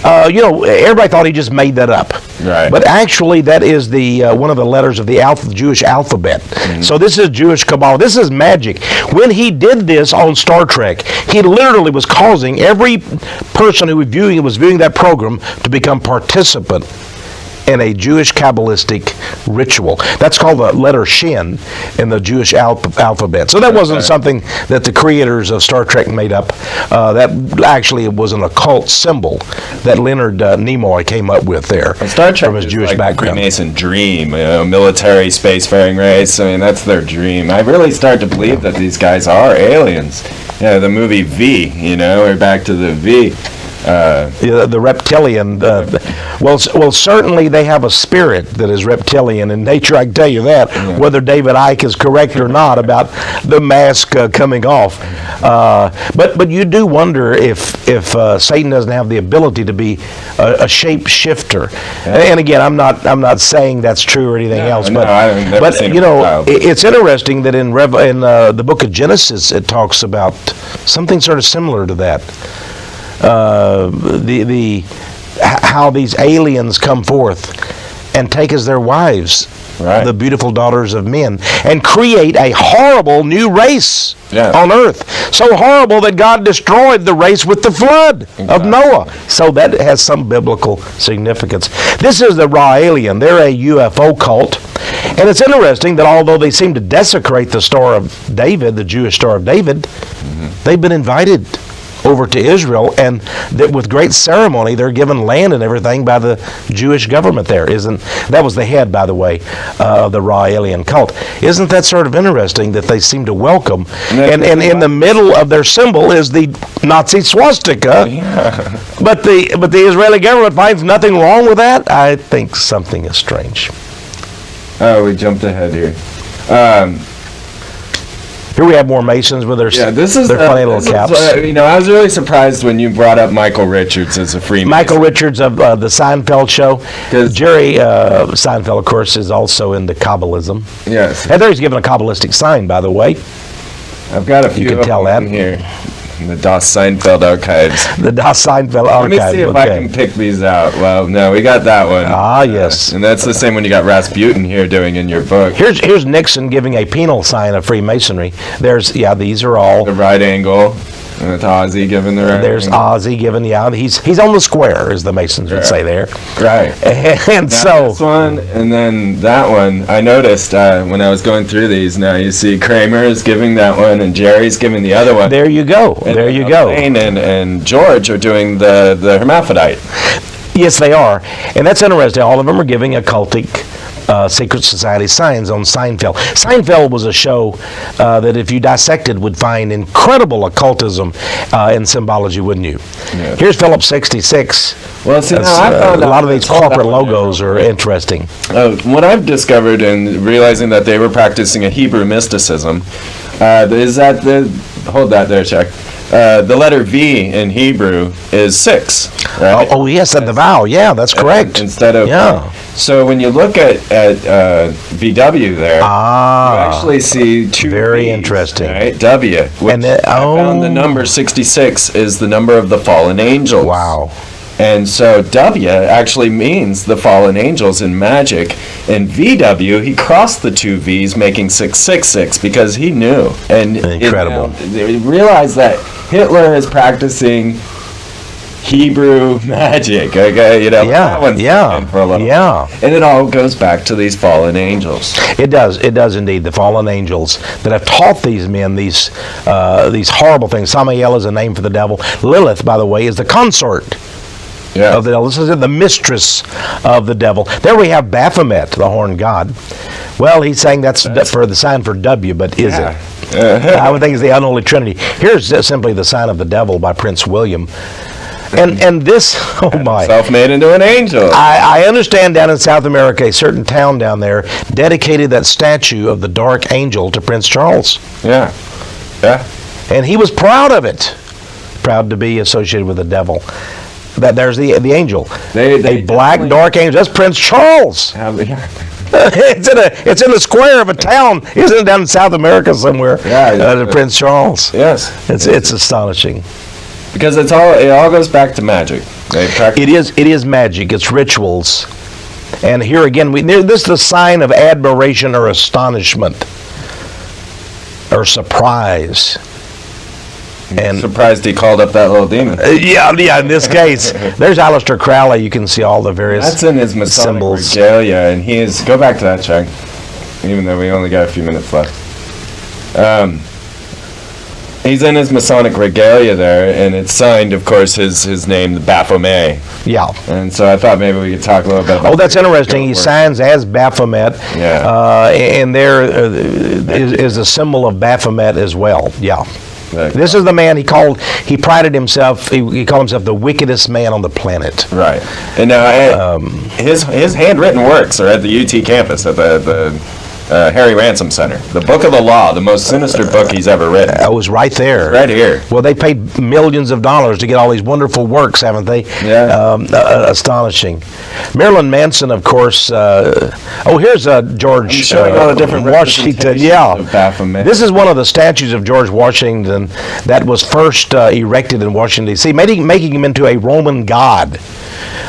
Everybody thought he just made that up, right? But actually, that is the one of the letters of the Jewish alphabet. So this is Jewish Kabbalah. This is magic. When he did this on Star Trek, he literally was causing every person who was viewing that program to become participant in a Jewish Kabbalistic ritual. That's called the letter Shin in the Jewish alphabet. So that wasn't something that the creators of Star Trek made up. That actually was an occult symbol that Leonard Nimoy came up with there. Well, Star Trek from his is Jewish like background. Freemason dream, military spacefaring race. I mean, that's their dream. I really start to believe that these guys are aliens. The movie V. We're back to the V. The reptilian. Well, certainly they have a spirit that is reptilian in nature. I can tell you that, whether David Icke is correct or not about the mask coming off. But you do wonder if Satan doesn't have the ability to be a shape shifter. And again, I'm not saying that's true or anything else. But it's interesting that in the book of Genesis it talks about something sort of similar to that. How these aliens come forth and take as their wives the beautiful daughters of men and create a horrible new race on earth. So horrible that God destroyed the race with the flood of Noah. So that has some biblical significance. This is the raw alien. They're a UFO cult. And it's interesting that although they seem to desecrate the Star of David, the Jewish Star of David, they've been invited over to Israel, and that with great ceremony they're given land and everything by the Jewish government there. That was the head, by the way, of the raw alien cult. Isn't that sort of interesting that they seem to welcome, and in the middle of their symbol is the Nazi swastika, but the Israeli government finds nothing wrong with that? I think something is strange. Oh, we jumped ahead here. Here we have more Masons with their funny little caps. I was really surprised when you brought up Michael Richards as a Freemason. Michael Richards of the Seinfeld show. Jerry Seinfeld, of course, is also into Kabbalism. Yes. And there he's given a Kabbalistic sign, by the way. I've got a few you can tell that here. The Das Seinfeld archives. The Das Seinfeld archives. Let me see if I can pick these out. Well, no, we got that one. Yes. And that's the same one you got Rasputin here doing in your book. Here's Nixon giving a penal sign of Freemasonry. These are all. The right angle. And it's Ozzy giving the right There's angle. Ozzy giving, he's on the square, as the Masons would say there. Right. And so. This one, and then that one, I noticed when I was going through these, now you see Kramer is giving that one, and Jerry's giving the other one. There you go. Elaine and George are doing the hermaphrodite. Yes, they are. And that's interesting. All of them are giving occultic secret society signs on Seinfeld. Seinfeld was a show that if you dissected would find incredible occultism and symbology, wouldn't you? Yeah. Here's Phillips 66. Well, see, I found a lot of these corporate logos are interesting. What I've discovered in realizing that they were practicing a Hebrew mysticism is that hold that there, Chuck. The letter V in Hebrew is 6, right? Oh yes, at the vowed. Yeah, that's correct. Instead of So when you look at VW there, you actually see two very V's, interesting. Right? W. Which I found the number 66 is the number of the fallen angels. Wow. And so W actually means the fallen angels in magic. And VW, he crossed the two V's, making 666 because he knew. And incredible. They realized that Hitler is practicing Hebrew magic. Okay, that one's for a little. Yeah. And it all goes back to these fallen angels. It does indeed. The fallen angels that have taught these men these horrible things. Samael is a name for the devil. Lilith, by the way, is the consort of the devil. This is the mistress of the devil. There we have Baphomet, the horned god. Well, he's saying that's for the sign for W, but is it? I would think it's the unholy trinity. Here's simply the sign of the devil by Prince William. And this, oh my. Self-made into an angel. I understand down in South America, a certain town down there dedicated that statue of the dark angel to Prince Charles. Yeah. Yeah. And he was proud of it. Proud to be associated with the devil. There's the angel. A black, dark angel. That's Prince Charles. It's in the square of a town. Isn't it down in South America somewhere? Yeah. Prince Charles. Yes. It's astonishing. Because it all goes back to magic. It is magic. It's rituals. And here again, this is the sign of admiration or astonishment or surprise. And surprised he called up that little demon. Yeah. In this case, there's Aleister Crowley. You can see all the various That's in his Masonic symbols. regalia, and go back to that, Chuck. Even though we only got a few minutes left. He's in his Masonic regalia there, and it's signed, of course, his name, the Baphomet. Yeah. And so I thought maybe we could talk a little bit about. Oh, that's interesting. He signs as Baphomet. Yeah. And there is a symbol of Baphomet as well. Yeah. This is the man he prided himself, he called himself the wickedest man on the planet. Right. And now his handwritten works are at the UT campus at the Harry Ransom Center. The Book of the Law, the most sinister book he's ever written. It was right there. Right here. Well, they paid millions of dollars to get all these wonderful works, haven't they? Yeah. Astonishing. Marilyn Manson, of course. Here's George showing all the different Washington. Yeah. Of Baphomet. This is one of the statues of George Washington that was first erected in Washington, D.C., making him into a Roman god.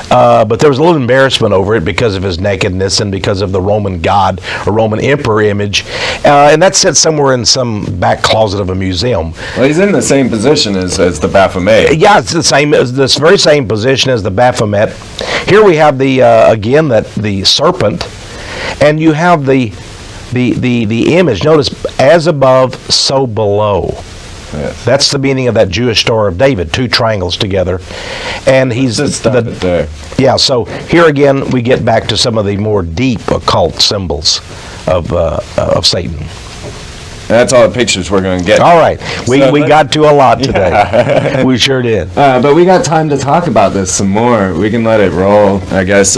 But there was a little embarrassment over it because of his nakedness and because of the Roman god or Roman emperor image. And that's set somewhere in some back closet of a museum. Well, he's in the same position as the Baphomet. Yeah, it's the same, this very same position as the Baphomet. Here we have the serpent, and you have the image. Notice, as above, so below. Yes. That's the meaning of that Jewish Star of David, two triangles together. And he's there. Yeah, so here again we get back to some of the more deep occult symbols of Satan. That's all the pictures we're going to get. All right. We got to a lot today. Yeah. We sure did. But we got time to talk about this some more. We can let it roll, I guess.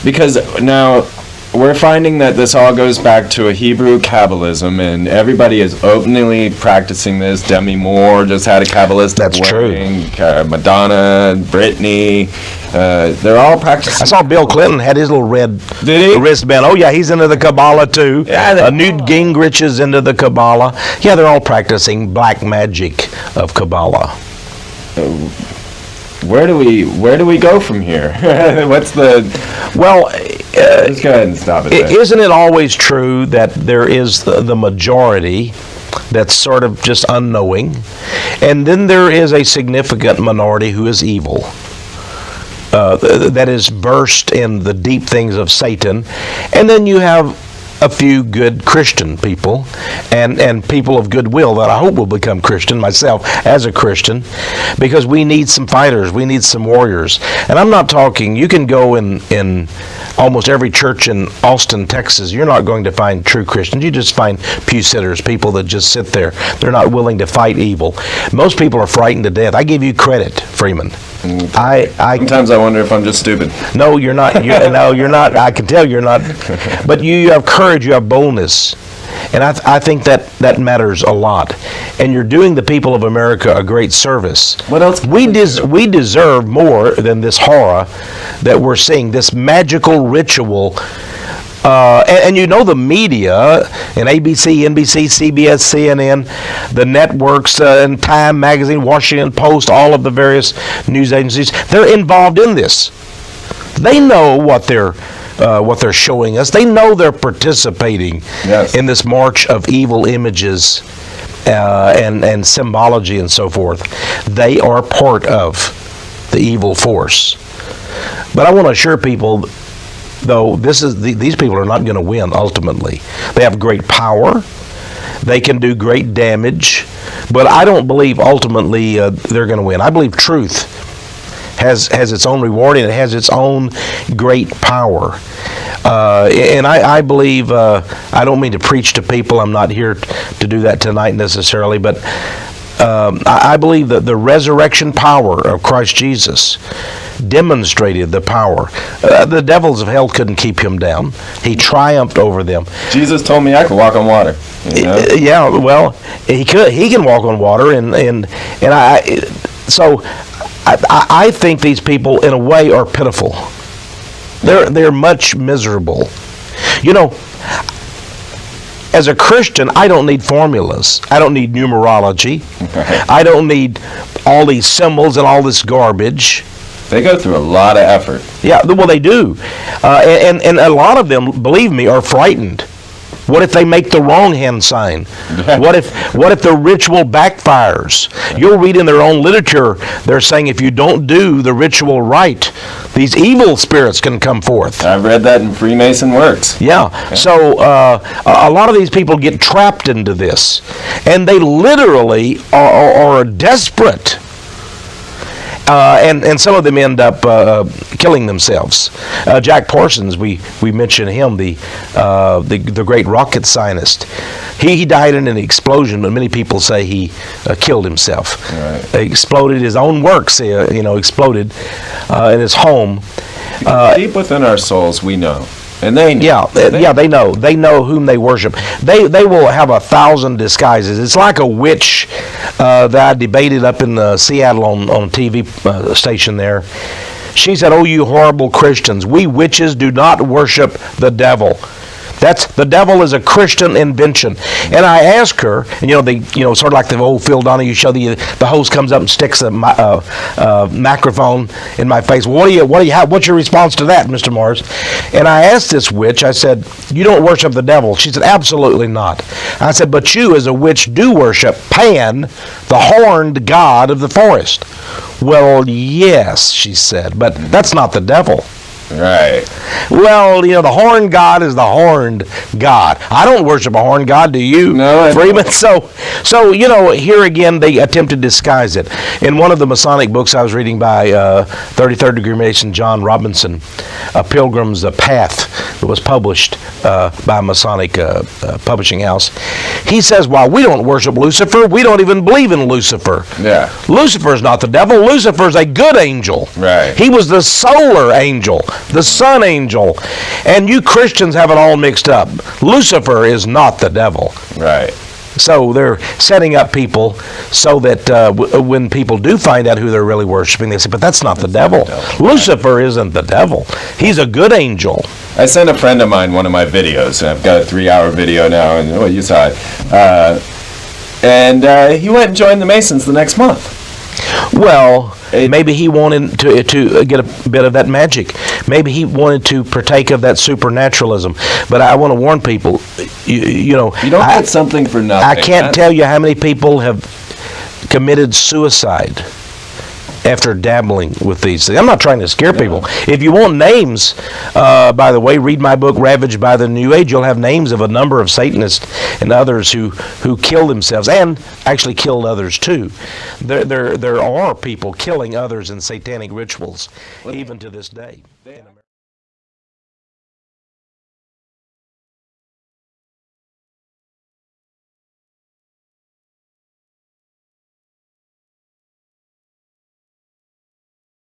Because now we're finding that this all goes back to a Hebrew Kabbalism, and everybody is openly practicing this. Demi Moore just had a Kabbalistic wedding. True. Madonna, Britney, they're all practicing. I saw Bill Clinton had his little red wristband. Oh, yeah, he's into the Kabbalah, too. Yeah, Newt Gingrich is into the Kabbalah. Yeah, they're all practicing black magic of Kabbalah. Where do we go from here? What's the... Well... let's go ahead and stop it there. Isn't it always true that there is the majority that's sort of just unknowing, and then there is a significant minority who is evil, that is versed in the deep things of Satan, and then you have a few good Christian people and people of goodwill that I hope will become Christian, myself as a Christian, because we need some fighters, we need some warriors. And I'm not talking, you can go in almost every church in Austin, Texas, you're not going to find true Christians. You just find pew sitters, people that just sit there. They're not willing to fight evil. Most people are frightened to death. I give you credit, Freeman. Sometimes I wonder if I'm just stupid. No, you're not. No, you're not. I can tell you're not. But you have courage, you have boldness. And I think that matters a lot. And you're doing the people of America a great service. What else? We deserve more than this horror that we're seeing, this magical ritual. And you know the media, and ABC, NBC, CBS, CNN, the networks, and Time Magazine, Washington Post, all of the various news agencies, they're involved in this. They know what they're showing us. They know they're participating in this march of evil images and symbology and so forth. They are part of the evil force. But I want to assure people, though, these people are not going to win ultimately. They have great power. They can do great damage. But I don't believe ultimately they're going to win. I believe truth has its own reward, and it has its own great power. And I believe, I don't mean to preach to people. I'm not here to do that tonight necessarily, but I believe that the resurrection power of Christ Jesus demonstrated the power. The devils of hell couldn't keep him down. He triumphed over them. Jesus told me I could walk on water. You know? Yeah, well, he could. He can walk on water, and I think these people, in a way, are pitiful. They're much miserable. You know, as a Christian, I don't need formulas. I don't need numerology. I don't need all these symbols and all this garbage. They go through a lot of effort. Yeah, well, they do. And a lot of them, believe me, are frightened. What if they make the wrong hand sign? What if the ritual backfires? You'll read in their own literature, they're saying if you don't do the ritual right, these evil spirits can come forth. I've read that in Freemason works. Yeah. So a lot of these people get trapped into this, and they literally are desperate. And some of them end up killing themselves. Jack Parsons, we mentioned him, the great rocket scientist. He died in an explosion, but many people say he killed himself. Right. He exploded. His own works, exploded in his home. Deep within our souls, we know. And they know. They know. They know whom they worship. They will have 1,000 disguises. It's like a witch that I debated up in Seattle on a TV station there. She said, "Oh, you horrible Christians, we witches do not worship the devil. The devil is a Christian invention." And I asked her, and sort of like the old Phil Donahue show, the host comes up and sticks a microphone in my face. What's your response to that, Mr. Morris? And I asked this witch, I said, "You don't worship the devil?" She said, "Absolutely not." I said, "But you as a witch do worship Pan, the horned god of the forest." "Well, yes," she said, "but that's not the devil." Right. Well, the horned god is the horned god. I don't worship a horned god, do you? No, Freeman? So here again, they attempt to disguise it. In one of the Masonic books I was reading by 33rd degree Mason John Robinson, A Pilgrim's Path, that was published by a Masonic publishing house, he says, while we don't worship Lucifer, we don't even believe in Lucifer. Yeah. Lucifer's not the devil. Lucifer's a good angel. Right. He was the solar angel, the sun angel. And you Christians have it all mixed up. Lucifer is not the devil. Right. So they're setting up people so that when people do find out who they're really worshiping, they say, but that's not the devil. Lucifer isn't the devil. He's a good angel. I sent a friend of mine one of my videos, and I've got a 3-hour video now, and you saw it. And he went and joined the Masons the next month. Well, maybe he wanted to get a bit of that magic. Maybe he wanted to partake of that supernaturalism. But I want to warn people, you don't get something for nothing. I can't tell you how many people have committed suicide after dabbling with these things. I'm not trying to scare people. If you want names, by the way, read my book, Ravaged by the New Age. You'll have names of a number of Satanists and others who killed themselves and actually killed others too. There are people killing others in satanic rituals, even to this day.